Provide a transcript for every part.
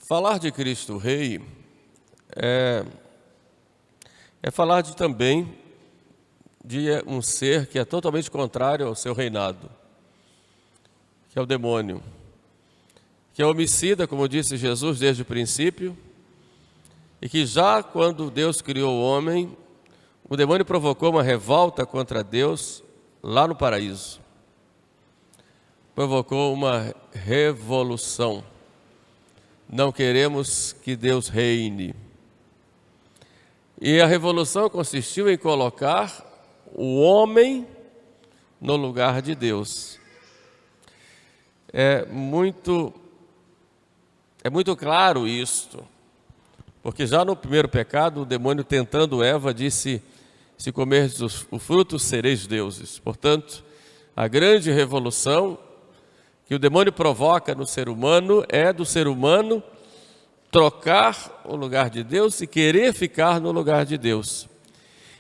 Falar de Cristo Rei é falar também de um ser que é totalmente contrário ao seu reinado, que é o demônio, que é homicida, como disse Jesus desde o princípio, e que já quando Deus criou o homem, o demônio provocou uma revolta contra Deus lá no paraíso. Provocou uma revolução. Não queremos que Deus reine. E a revolução consistiu em colocar o homem no lugar de Deus. É muito claro isto, porque já no primeiro pecado, o demônio tentando Eva disse: se comerdes o fruto, sereis deuses. Portanto, a grande revolução que o demônio provoca no ser humano é do ser humano trocar o lugar de Deus e querer ficar no lugar de Deus.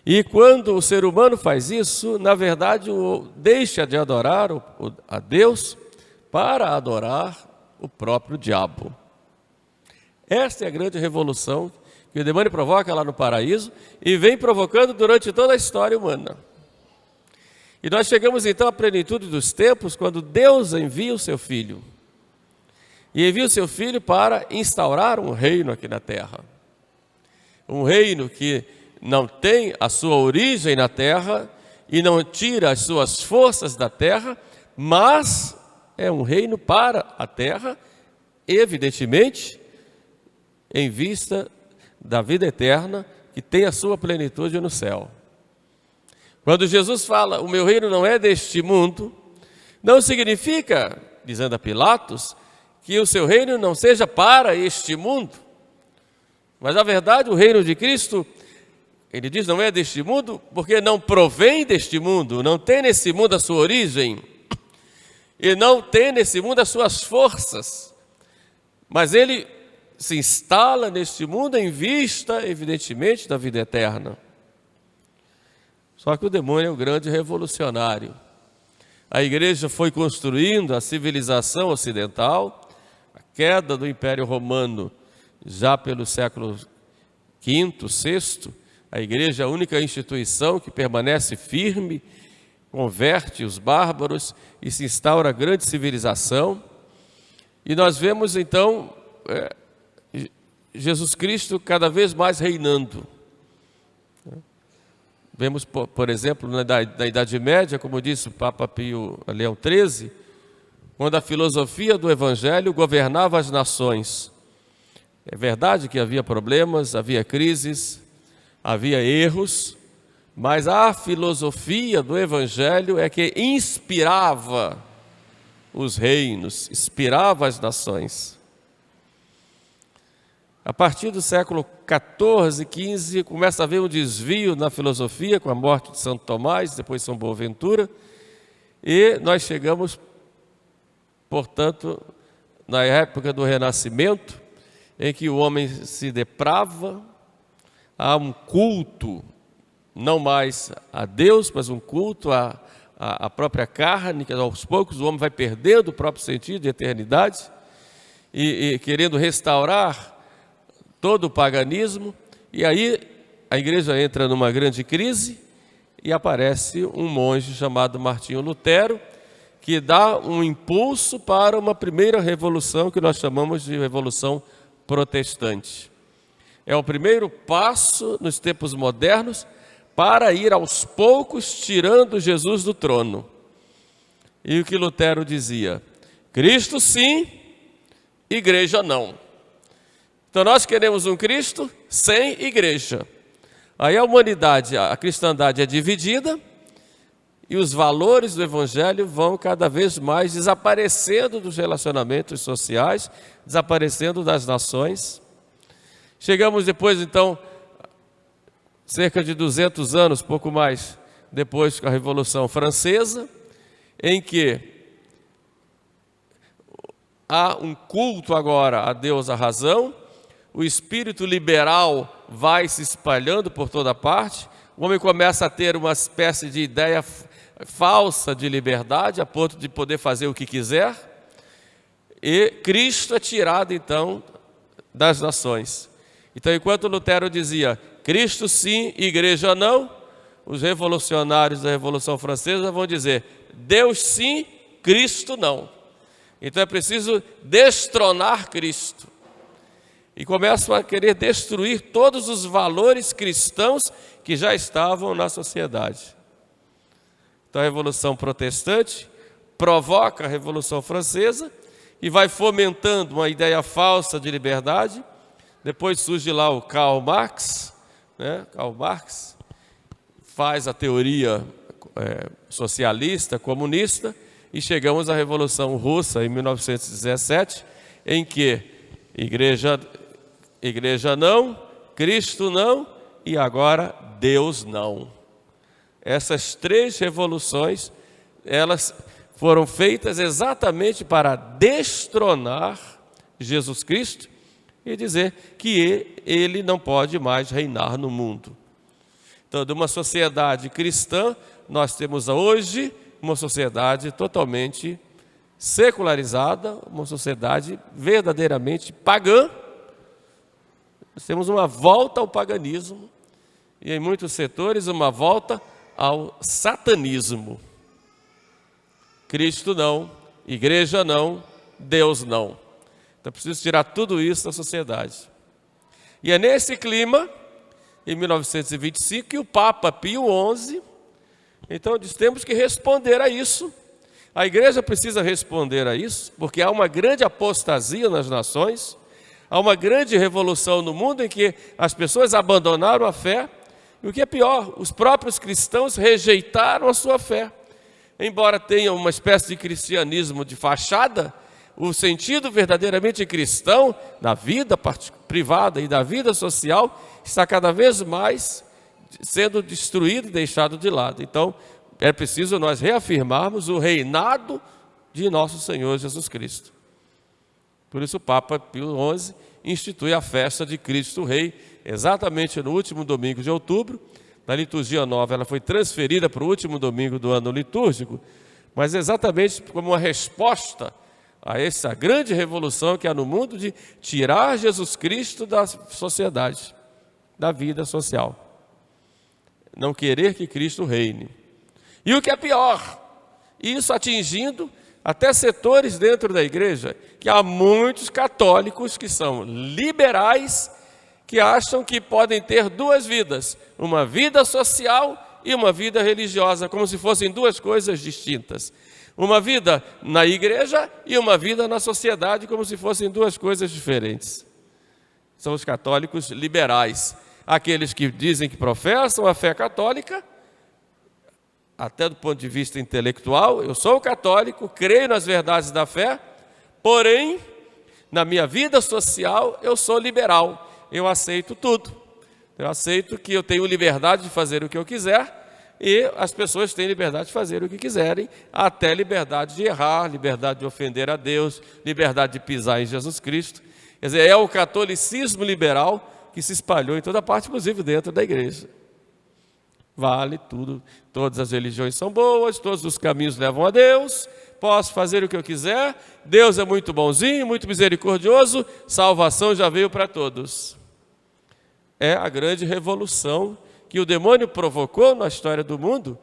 E quando o ser humano faz isso, na verdade, deixa de adorar a Deus para adorar o próprio diabo. Esta é a grande revolução que o demônio provoca lá no paraíso e vem provocando durante toda a história humana. E nós chegamos então à plenitude dos tempos, quando Deus envia o seu Filho. E envia o seu Filho para instaurar um reino aqui na terra. Um reino que não tem a sua origem na terra e não tira as suas forças da terra, mas é um reino para a terra, evidentemente, em vista da vida eterna, que tem a sua plenitude no céu. Quando Jesus fala, o meu reino não é deste mundo, não significa, dizendo a Pilatos, que o seu reino não seja para este mundo. Mas, na verdade, o reino de Cristo, ele diz, não é deste mundo, porque não provém deste mundo, não tem nesse mundo a sua origem, e não tem nesse mundo as suas forças. Mas ele se instala neste mundo em vista, evidentemente, da vida eterna. Só que o demônio é o grande revolucionário. A igreja foi construindo a civilização ocidental, a queda do Império Romano já pelo século V, VI, a igreja é a única instituição que permanece firme, converte os bárbaros e se instaura a grande civilização. E nós vemos então Jesus Cristo cada vez mais reinando. Vemos, por exemplo, na Idade Média, como disse o Papa Pio Leão XIII, quando a filosofia do Evangelho governava as nações. É verdade que havia problemas, havia crises, havia erros, mas a filosofia do Evangelho é que inspirava os reinos, inspirava as nações. A partir do século XIV, XV, começa a haver um desvio na filosofia, com a morte de Santo Tomás, depois São Boaventura, e nós chegamos, portanto, na época do Renascimento, em que o homem se deprava, há um culto, não mais a Deus, mas um culto à própria carne, que aos poucos o homem vai perdendo o próprio sentido de eternidade, e querendo restaurar todo o paganismo, e aí a igreja entra numa grande crise e aparece um monge chamado Martinho Lutero, que dá um impulso para uma primeira revolução que nós chamamos de Revolução Protestante. É o primeiro passo nos tempos modernos para ir aos poucos tirando Jesus do trono. E o que Lutero dizia? Cristo sim, igreja não. Então nós queremos um Cristo sem igreja. Aí a humanidade, a cristandade é dividida e os valores do Evangelho vão cada vez mais desaparecendo dos relacionamentos sociais, desaparecendo das nações. Chegamos depois, então, cerca de 200 anos, pouco mais, depois com a Revolução Francesa, em que há um culto agora a Deus, a razão, o espírito liberal vai se espalhando por toda parte, o homem começa a ter uma espécie de ideia falsa de liberdade, a ponto de poder fazer o que quiser, e Cristo é tirado então das nações. Então, enquanto Lutero dizia Cristo sim, igreja não, os revolucionários da Revolução Francesa vão dizer Deus sim, Cristo não. Então é preciso destronar Cristo. E começam a querer destruir todos os valores cristãos que já estavam na sociedade. Então a Revolução Protestante provoca a Revolução Francesa e vai fomentando uma ideia falsa de liberdade. Depois surge lá o Karl Marx, né? Karl Marx faz a teoria socialista, comunista, e chegamos à Revolução Russa em 1917, em que igreja não, Cristo não e agora Deus não. Essas três revoluções, elas foram feitas exatamente para destronar Jesus Cristo e dizer que ele não pode mais reinar no mundo. Então, de uma sociedade cristã, nós temos hoje uma sociedade totalmente secularizada, uma sociedade verdadeiramente pagã. Nós temos uma volta ao paganismo e, em muitos setores, uma volta ao satanismo. Cristo não, igreja não, Deus não. Então, é preciso tirar tudo isso da sociedade. E é nesse clima, em 1925, que o Papa Pio XI, então, diz, temos que responder a isso. A igreja precisa responder a isso, porque há uma grande apostasia nas nações, há uma grande revolução no mundo em que as pessoas abandonaram a fé, e o que é pior, os próprios cristãos rejeitaram a sua fé. Embora tenha uma espécie de cristianismo de fachada, o sentido verdadeiramente cristão na vida privada e da vida social está cada vez mais sendo destruído e deixado de lado. Então, é preciso nós reafirmarmos o reinado de nosso Senhor Jesus Cristo. Por isso o Papa Pio XI institui a festa de Cristo Rei, exatamente no último domingo de outubro. Na liturgia nova ela foi transferida para o último domingo do ano litúrgico, mas exatamente como uma resposta a essa grande revolução que há no mundo de tirar Jesus Cristo da sociedade, da vida social. Não querer que Cristo reine. E o que é pior, isso atingindo até setores dentro da igreja, que há muitos católicos que são liberais, que acham que podem ter duas vidas, uma vida social e uma vida religiosa, como se fossem duas coisas distintas. Uma vida na igreja e uma vida na sociedade, como se fossem duas coisas diferentes. São os católicos liberais. Aqueles que dizem que professam a fé católica, até do ponto de vista intelectual, eu sou católico, creio nas verdades da fé, porém, na minha vida social, eu sou liberal, eu aceito tudo. Eu aceito que eu tenho liberdade de fazer o que eu quiser e as pessoas têm liberdade de fazer o que quiserem, até liberdade de errar, liberdade de ofender a Deus, liberdade de pisar em Jesus Cristo. Quer dizer, é o catolicismo liberal que se espalhou em toda parte, inclusive dentro da igreja. Vale tudo, todas as religiões são boas, todos os caminhos levam a Deus, posso fazer o que eu quiser, Deus é muito bonzinho, muito misericordioso, salvação já veio para todos. É a grande revolução que o demônio provocou na história do mundo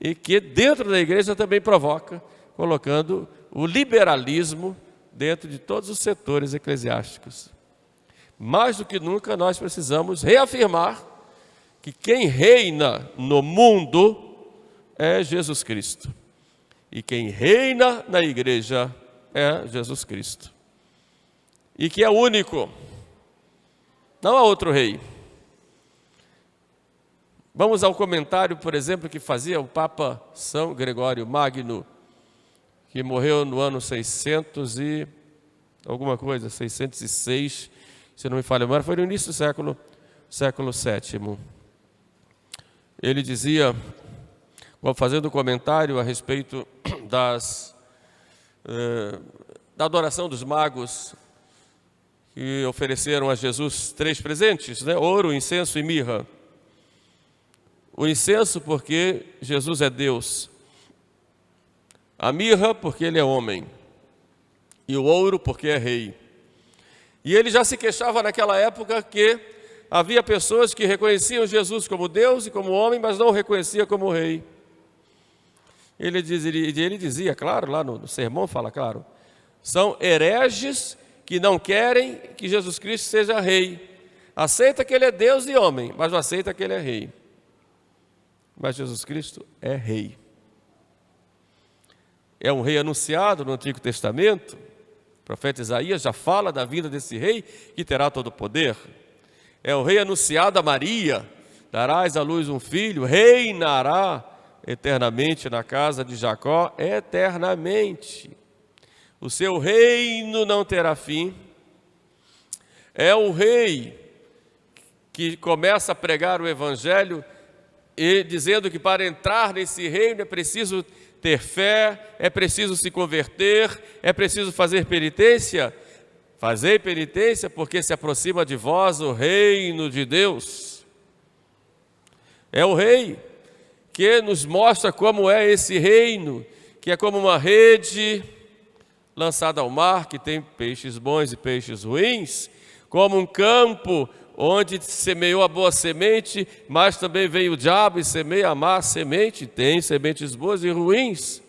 e que dentro da igreja também provoca, colocando o liberalismo dentro de todos os setores eclesiásticos. Mais do que nunca nós precisamos reafirmar que quem reina no mundo é Jesus Cristo. E quem reina na igreja é Jesus Cristo. E que é único. Não há outro rei. Vamos ao comentário, por exemplo, que fazia o Papa São Gregório Magno, que morreu no ano 600 e alguma coisa, 606, se não me falha a memória, foi no início do século VII. Ele dizia, fazendo um comentário a respeito da adoração dos magos, que ofereceram a Jesus 3 presentes, né? Ouro, incenso e mirra. O incenso porque Jesus é Deus, a mirra porque ele é homem, e o ouro porque é rei. E ele já se queixava naquela época que havia pessoas que reconheciam Jesus como Deus e como homem, mas não o reconhecia como rei. Ele dizia, claro, lá no sermão fala, claro, são hereges que não querem que Jesus Cristo seja rei. Aceita que ele é Deus e homem, mas não aceita que ele é rei. Mas Jesus Cristo é rei. É um rei anunciado no Antigo Testamento. O profeta Isaías já fala da vinda desse rei que terá todo o poder. É o rei anunciado a Maria. Darás à luz um filho, reinará eternamente na casa de Jacó, eternamente. O seu reino não terá fim. É o rei que começa a pregar o evangelho e dizendo que para entrar nesse reino é preciso ter fé, é preciso se converter, é preciso fazer penitência. Fazei penitência, porque se aproxima de vós o reino de Deus. É o rei que nos mostra como é esse reino, que é como uma rede lançada ao mar, que tem peixes bons e peixes ruins, como um campo onde semeou a boa semente, mas também vem o diabo e semeia a má semente, tem sementes boas e ruins.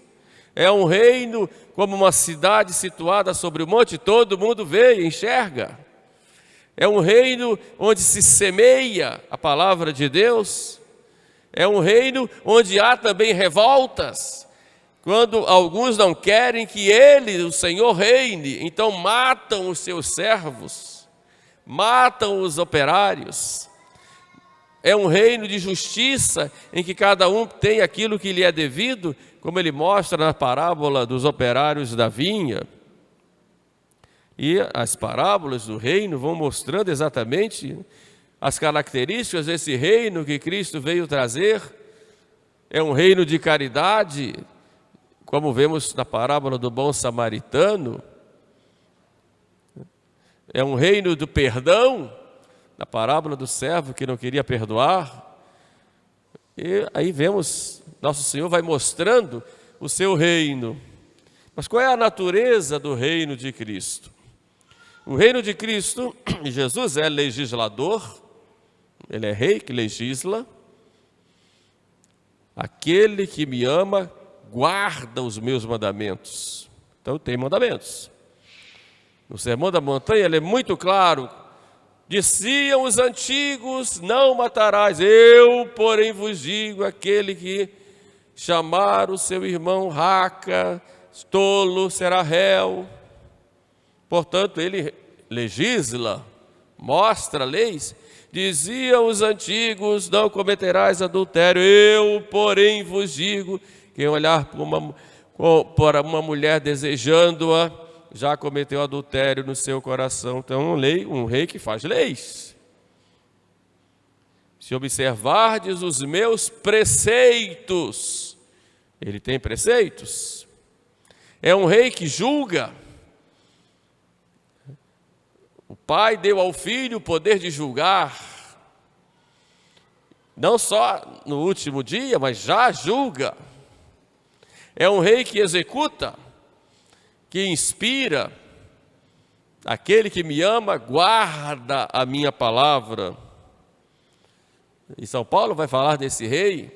É um reino como uma cidade situada sobre o monte, todo mundo vê e enxerga. É um reino onde se semeia a palavra de Deus. É um reino onde há também revoltas, quando alguns não querem que ele, o Senhor, reine, então matam os seus servos, matam os operários. É um reino de justiça, em que cada um tem aquilo que lhe é devido, como ele mostra na parábola dos operários da vinha. E as parábolas do reino vão mostrando exatamente as características desse reino que Cristo veio trazer. É um reino de caridade, como vemos na parábola do bom samaritano. É um reino do perdão, na parábola do servo que não queria perdoar. E aí vemos, nosso Senhor vai mostrando o seu reino. Mas qual é a natureza do reino de Cristo? O reino de Cristo, Jesus é legislador, ele é rei que legisla. Aquele que me ama guarda os meus mandamentos. Então tem mandamentos. No Sermão da Montanha ele é muito claro. Diziam os antigos, não matarás. Eu, porém, vos digo, aquele que chamar o seu irmão raca, tolo, será réu. Portanto, ele legisla, mostra leis. Diziam os antigos, não cometerás adultério. Eu, porém, vos digo, quem olhar para uma mulher desejando-a, já cometeu adultério no seu coração. Então, um rei que faz leis. Se observardes os meus preceitos, ele tem preceitos. É um rei que julga. O Pai deu ao Filho o poder de julgar. Não só no último dia, mas já julga. É um rei que executa, que inspira. Aquele que me ama guarda a minha palavra. E São Paulo vai falar desse rei.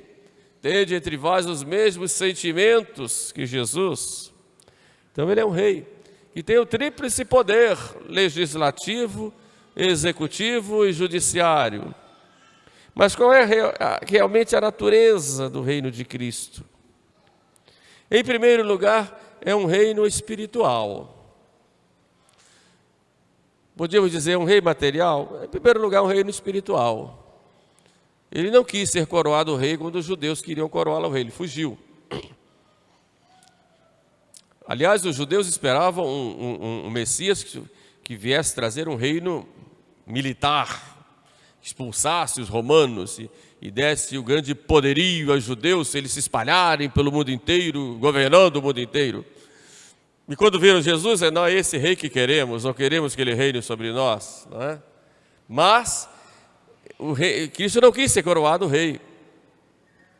Tende entre vós os mesmos sentimentos que Jesus. Então ele é um rei que tem o tríplice poder: legislativo, executivo e judiciário. Mas qual é realmente a natureza do reino de Cristo? Em primeiro lugar, é um reino espiritual. Podíamos dizer um rei material? Em primeiro lugar, um reino espiritual. Ele não quis ser coroado rei quando os judeus queriam coroá-lo rei, ele fugiu. Aliás, os judeus esperavam um Messias que viesse trazer um reino militar, expulsasse os romanos e desse o grande poderio aos judeus, se eles se espalharem pelo mundo inteiro, governando o mundo inteiro. E quando viram Jesus, não é esse rei que queremos, não queremos que ele reine sobre nós, não é? Mas Cristo não quis ser coroado rei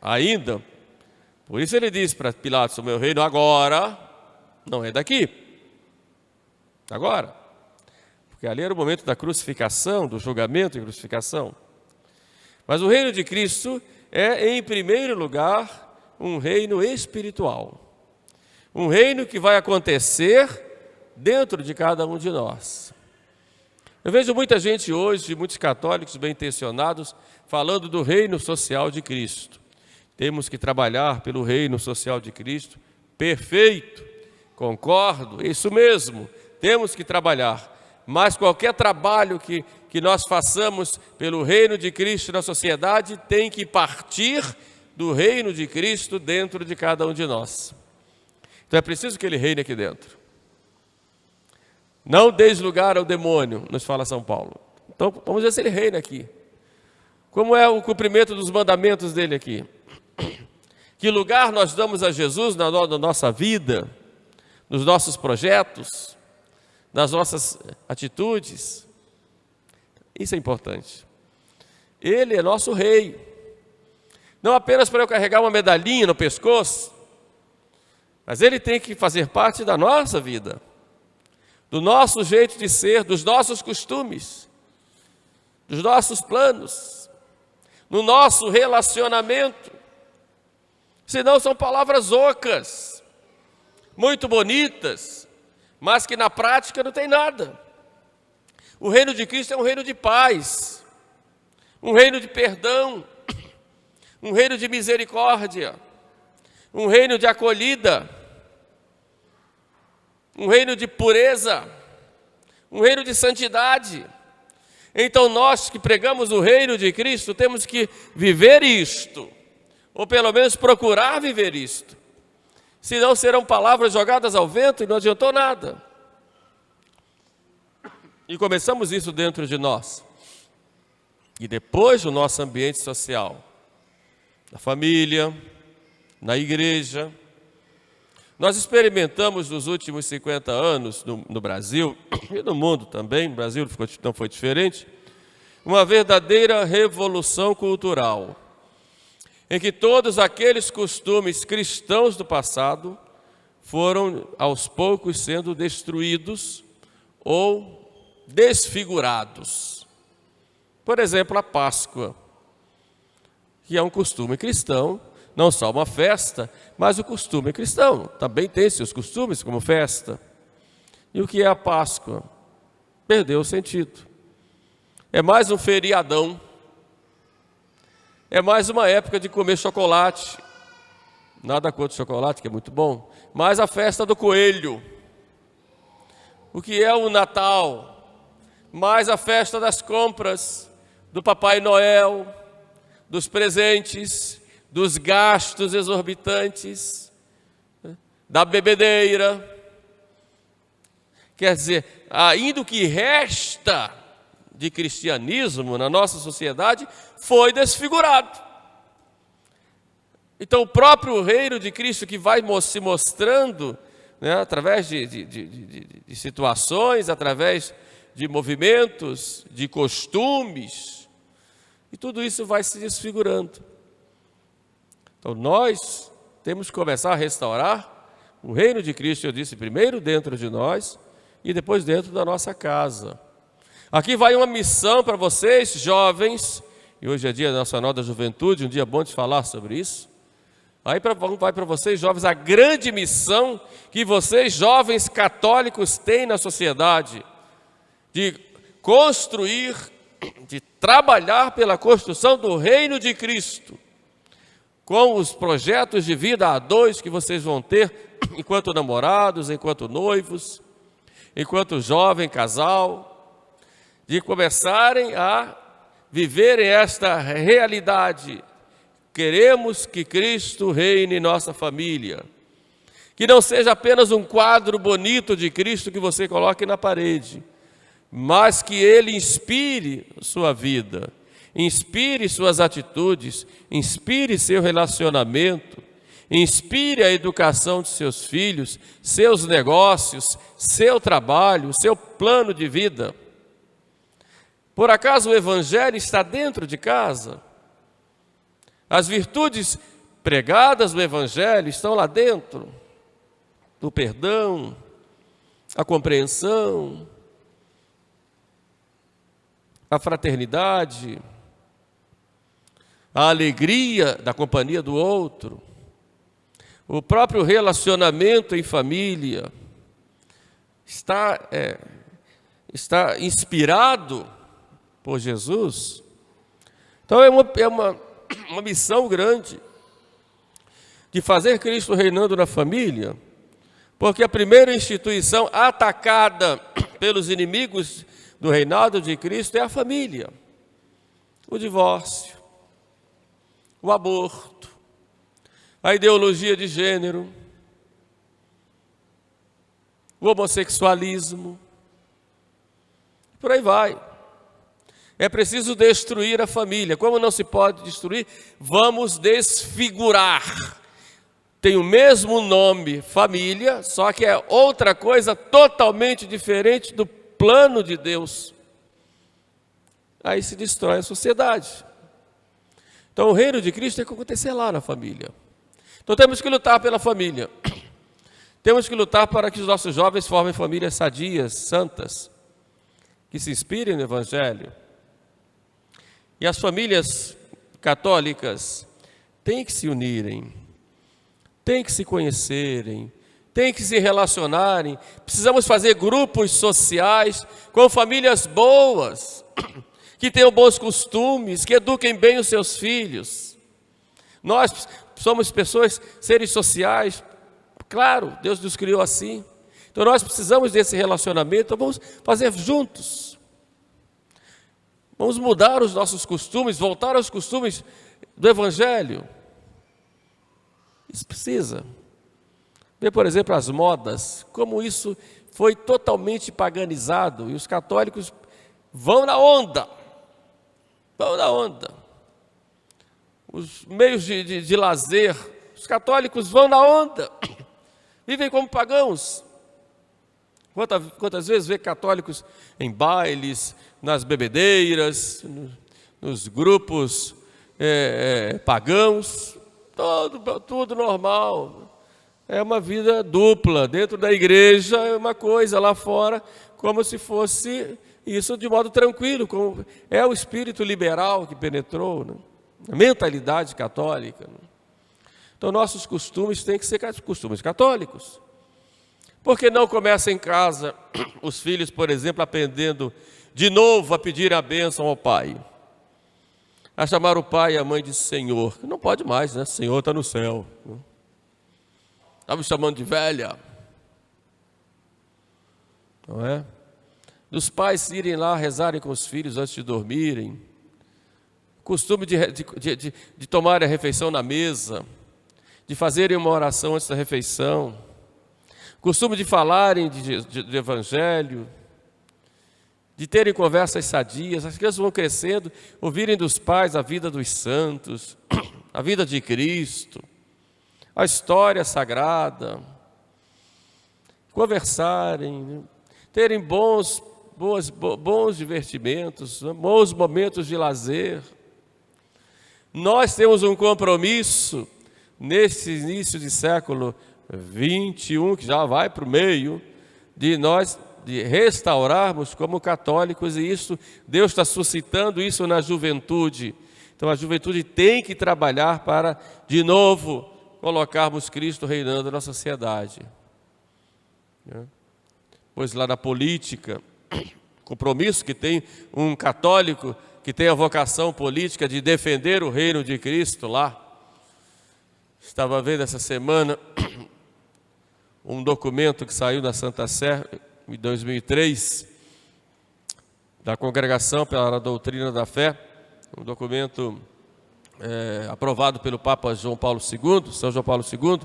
ainda. Por isso ele disse para Pilatos: o meu reino agora não é daqui. Agora. porque ali era o momento da crucificação, do julgamento e crucificação. Mas o reino de Cristo é, em primeiro lugar, um reino espiritual. Um reino que vai acontecer dentro de cada um de nós. Eu vejo muita gente hoje, muitos católicos bem-intencionados, falando do reino social de Cristo. Temos que trabalhar pelo reino social de Cristo. Perfeito, concordo, isso mesmo, temos que trabalhar. Mas qualquer trabalho que nós façamos pelo reino de Cristo na sociedade tem que partir do reino de Cristo dentro de cada um de nós. Então é preciso que ele reine aqui dentro. Não deis lugar ao demônio, nos fala São Paulo. Então vamos ver se ele reina aqui. Como é o cumprimento dos mandamentos dele aqui? Que lugar nós damos a Jesus na nossa vida, nos nossos projetos, nas nossas atitudes? Isso é importante. Ele é nosso rei. Não apenas para eu carregar uma medalhinha no pescoço, mas ele tem que fazer parte da nossa vida, do nosso jeito de ser, dos nossos costumes, dos nossos planos, no nosso relacionamento. Senão são palavras ocas, muito bonitas, mas que na prática não tem nada. O reino de Cristo é um reino de paz, um reino de perdão, um reino de misericórdia, um reino de acolhida, um reino de pureza, um reino de santidade. Então nós que pregamos o reino de Cristo temos que viver isto, ou pelo menos procurar viver isto. Senão serão palavras jogadas ao vento e não adiantou nada. E começamos isso dentro de nós. E depois no nosso ambiente social, na família, na igreja. Nós experimentamos nos últimos 50 anos no Brasil, e no mundo também, no Brasil não foi diferente, uma verdadeira revolução cultural, em que todos aqueles costumes cristãos do passado foram aos poucos sendo destruídos ou desfigurados. Por exemplo, a Páscoa, que é um costume cristão, não só uma festa, mas o costume cristão também tem seus costumes como festa. E o que é a Páscoa? Perdeu o sentido. É mais um feriadão. É mais uma época de comer chocolate. Nada contra o chocolate, que é muito bom. Mas a festa do coelho. O que é o Natal? Mais a festa das compras, do Papai Noel, dos presentes, dos gastos exorbitantes, da bebedeira. Quer dizer, ainda o que resta de cristianismo na nossa sociedade foi desfigurado. Então o próprio reino de Cristo que vai se mostrando, né, através de situações, através de movimentos, de costumes, e tudo isso vai se desfigurando. Então nós temos que começar a restaurar o reino de Cristo, eu disse, primeiro dentro de nós e depois dentro da nossa casa. Aqui vai uma missão para vocês, jovens, e hoje é dia nacional da juventude, um dia bom de falar sobre isso. Aí vai para vocês, jovens, a grande missão que vocês, jovens católicos, têm na sociedade, de construir, de trabalhar pela construção do reino de Cristo, com os projetos de vida a dois que vocês vão ter, enquanto namorados, enquanto noivos, enquanto jovem casal, de começarem a viverem esta realidade. Queremos que Cristo reine em nossa família, que não seja apenas um quadro bonito de Cristo que você coloque na parede, mas que Ele inspire sua vida, inspire suas atitudes, inspire seu relacionamento, inspire a educação de seus filhos, seus negócios, seu trabalho, seu plano de vida. Por acaso o Evangelho está dentro de casa? As virtudes pregadas no Evangelho estão lá dentro? O perdão, a compreensão, a fraternidade, a alegria da companhia do outro, o próprio relacionamento em família está inspirado por Jesus. Então é uma missão grande de fazer Cristo reinando na família, porque a primeira instituição atacada pelos inimigos do reinado de Cristo é a família. O divórcio, o aborto, a ideologia de gênero, o homossexualismo, por aí vai. É preciso destruir a família. Como não se pode destruir, vamos desfigurar. Tem o mesmo nome, família, só que é outra coisa totalmente diferente do plano de Deus. Aí se destrói a sociedade. Então o reino de Cristo tem que acontecer lá na família. Então temos que lutar pela família. Temos que lutar para que os nossos jovens formem famílias sadias, santas, que se inspirem no Evangelho. E as famílias católicas têm que se unirem, têm que se conhecerem, têm que se relacionarem. Precisamos fazer grupos sociais com famílias boas, que tenham bons costumes, que eduquem bem os seus filhos. Nós somos pessoas, seres sociais, claro, Deus nos criou assim. Então nós precisamos desse relacionamento, vamos fazer juntos. Vamos mudar os nossos costumes, voltar aos costumes do Evangelho. Isso precisa. Vê, por exemplo, as modas, como isso foi totalmente paganizado, e os católicos vão na onda. Vão na onda. Os meios de lazer, os católicos vão na onda. Vivem como pagãos. Quantas vezes vê católicos em bailes, nas bebedeiras, nos grupos pagãos, tudo normal. É uma vida dupla. Dentro da igreja é uma coisa, lá fora, como se fosse isso de modo tranquilo. Como é o espírito liberal que penetrou, né? A mentalidade católica. Né? Então nossos costumes têm que ser costumes católicos. Por que não começa em casa os filhos, por exemplo, aprendendo de novo a pedir a bênção ao pai? A chamar o pai e a mãe de Senhor. Não pode mais, né? Senhor está no céu. Está me chamando de velha. Não é? Dos pais irem lá rezarem com os filhos antes de dormirem. Costume de tomar a refeição na mesa. De fazerem uma oração antes da refeição. Costume de falarem de evangelho, de terem conversas sadias. As crianças vão crescendo, ouvirem dos pais a vida dos santos, a vida de Cristo, a história sagrada, conversarem, terem bons divertimentos, bons momentos de lazer. Nós temos um compromisso nesse início de século 21, que já vai para o meio, de restaurarmos como católicos, e isso, Deus está suscitando isso na juventude. Então a juventude tem que trabalhar para, de novo, colocarmos Cristo reinando na sociedade. Pois lá na política, compromisso que tem um católico que tem a vocação política de defender o reino de Cristo lá. Estava vendo essa semana um documento que saiu da Santa Sé em 2003, da Congregação pela Doutrina da Fé, um documento aprovado pelo Papa João Paulo II, São João Paulo II,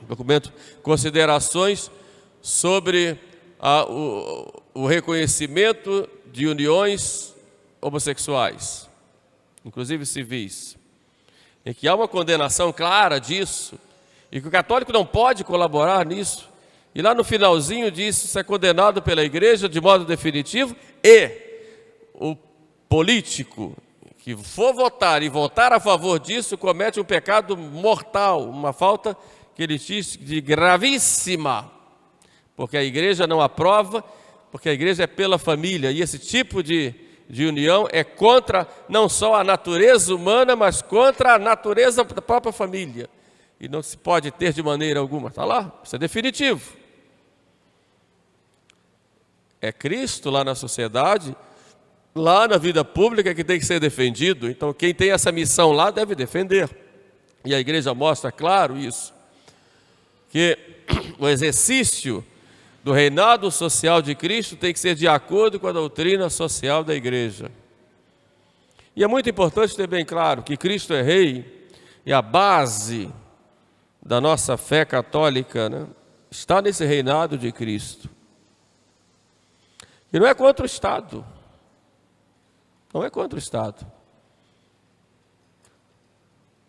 documento Considerações sobre o reconhecimento de uniões homossexuais, inclusive civis, em que há uma condenação clara disso, e que o católico não pode colaborar nisso. E lá no finalzinho diz: isso é condenado pela igreja de modo definitivo, e o político que for votar e votar a favor disso comete um pecado mortal, uma falta que ele diz de gravíssima, porque a igreja não aprova, porque a igreja é pela família, e esse tipo de de união é contra não só a natureza humana, mas contra a natureza da própria família. E não se pode ter de maneira alguma. Está lá, isso é definitivo. É Cristo lá na sociedade, lá na vida pública que tem que ser defendido. Então quem tem essa missão lá deve defender. E a igreja mostra claro isso, que o exercício do reinado social de Cristo tem que ser de acordo com a doutrina social da igreja. E é muito importante ter bem claro que Cristo é rei e a base da nossa fé católica, né, está nesse reinado de Cristo. E não é contra o Estado. Não é contra o Estado.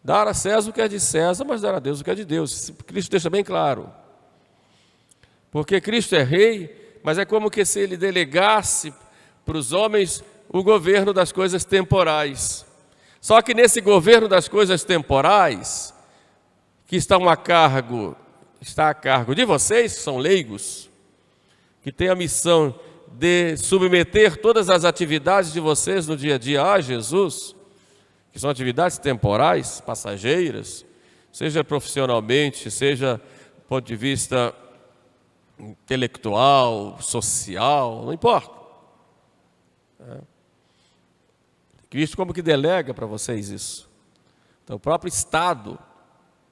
Dar a César o que é de César, mas dar a Deus o que é de Deus. Cristo deixa bem claro. Porque Cristo é rei, mas é como que se ele delegasse para os homens o governo das coisas temporais. Só que nesse governo das coisas temporais, que está a cargo de vocês, que são leigos, que têm a missão de submeter todas as atividades de vocês no dia a dia a Jesus, que são atividades temporais, passageiras, seja profissionalmente, seja do ponto de vista intelectual, social, não importa. Cristo como que delega para vocês isso. Então o próprio Estado,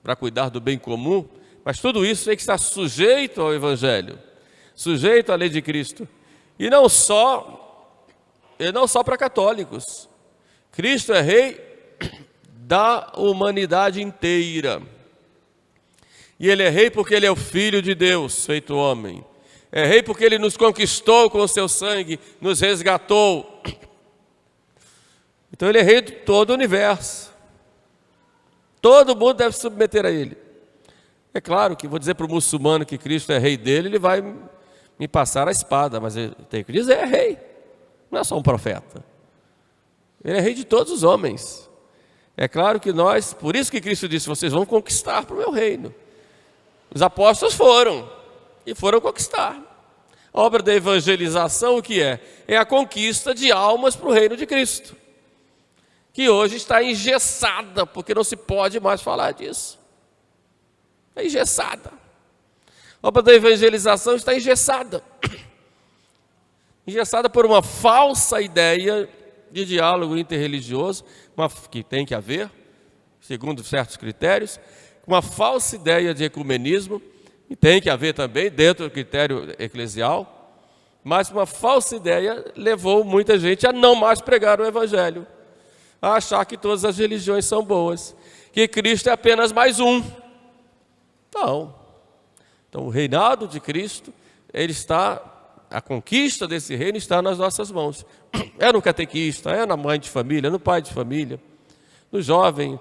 para cuidar do bem comum, mas tudo isso tem que estar sujeito ao Evangelho, sujeito à lei de Cristo. E não só para católicos. Cristo é rei da humanidade inteira. E ele é rei porque ele é o Filho de Deus, feito homem. É rei porque ele nos conquistou com o seu sangue, nos resgatou. Então ele é rei de todo o universo. Todo mundo deve se submeter a ele. É claro que vou dizer para o muçulmano que Cristo é rei dele, ele vai me passar a espada, mas eu tenho que dizer, é rei. Não é só um profeta. Ele é rei de todos os homens. É claro que nós, por isso que Cristo disse, vocês vão conquistar para o meu reino. Os apóstolos foram, e foram conquistar. A obra da evangelização, o que é? É a conquista de almas para o reino de Cristo, que hoje está engessada, porque não se pode mais falar disso. É engessada. A obra da evangelização está engessada. Engessada por uma falsa ideia de diálogo interreligioso, que tem que haver, segundo certos critérios, uma falsa ideia de ecumenismo, e tem que haver também dentro do critério eclesial, mas uma falsa ideia levou muita gente a não mais pregar o Evangelho, a achar que todas as religiões são boas, que Cristo é apenas mais um. Não. Então o reinado de Cristo, a conquista desse reino está nas nossas mãos. É no catequista, é na mãe de família, no pai de família, no jovem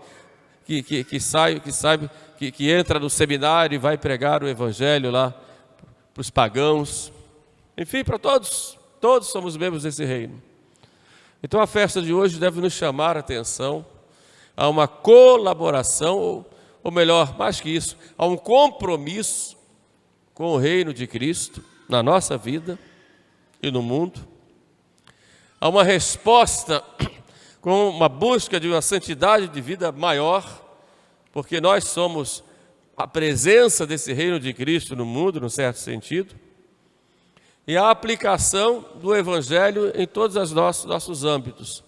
que entra no seminário e vai pregar o Evangelho lá para os pagãos. Enfim, para todos somos membros desse reino. Então a festa de hoje deve nos chamar a atenção a uma colaboração, ou melhor, mais que isso, a um compromisso com o reino de Cristo na nossa vida e no mundo, a uma resposta com uma busca de uma santidade de vida maior, porque nós somos a presença desse reino de Cristo no mundo, num certo sentido, e a aplicação do Evangelho em todos os nossos âmbitos,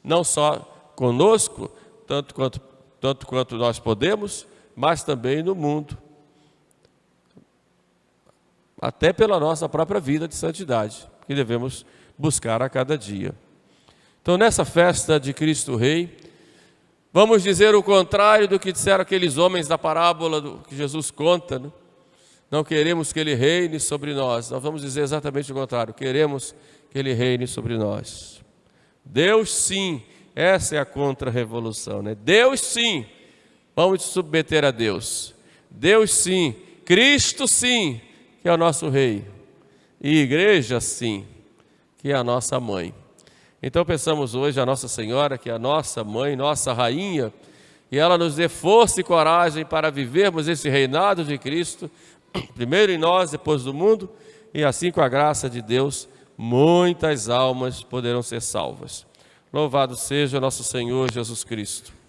não só conosco, tanto quanto nós podemos, mas também no mundo, até pela nossa própria vida de santidade, que devemos buscar a cada dia. Então, nessa festa de Cristo Rei, vamos dizer o contrário do que disseram aqueles homens da parábola que Jesus conta, né? Não queremos que Ele reine sobre nós. Nós vamos dizer exatamente o contrário. Queremos que Ele reine sobre nós. Deus sim, essa é a contra-revolução, né? Deus sim, vamos te submeter a Deus. Deus sim, Cristo sim, que é o nosso Rei. E Igreja sim, que é a nossa mãe. Então pensamos hoje a Nossa Senhora, que é a nossa mãe, nossa rainha, e ela nos dê força e coragem para vivermos esse reinado de Cristo, primeiro em nós, depois do mundo, e assim com a graça de Deus muitas almas poderão ser salvas. Louvado seja nosso Senhor Jesus Cristo.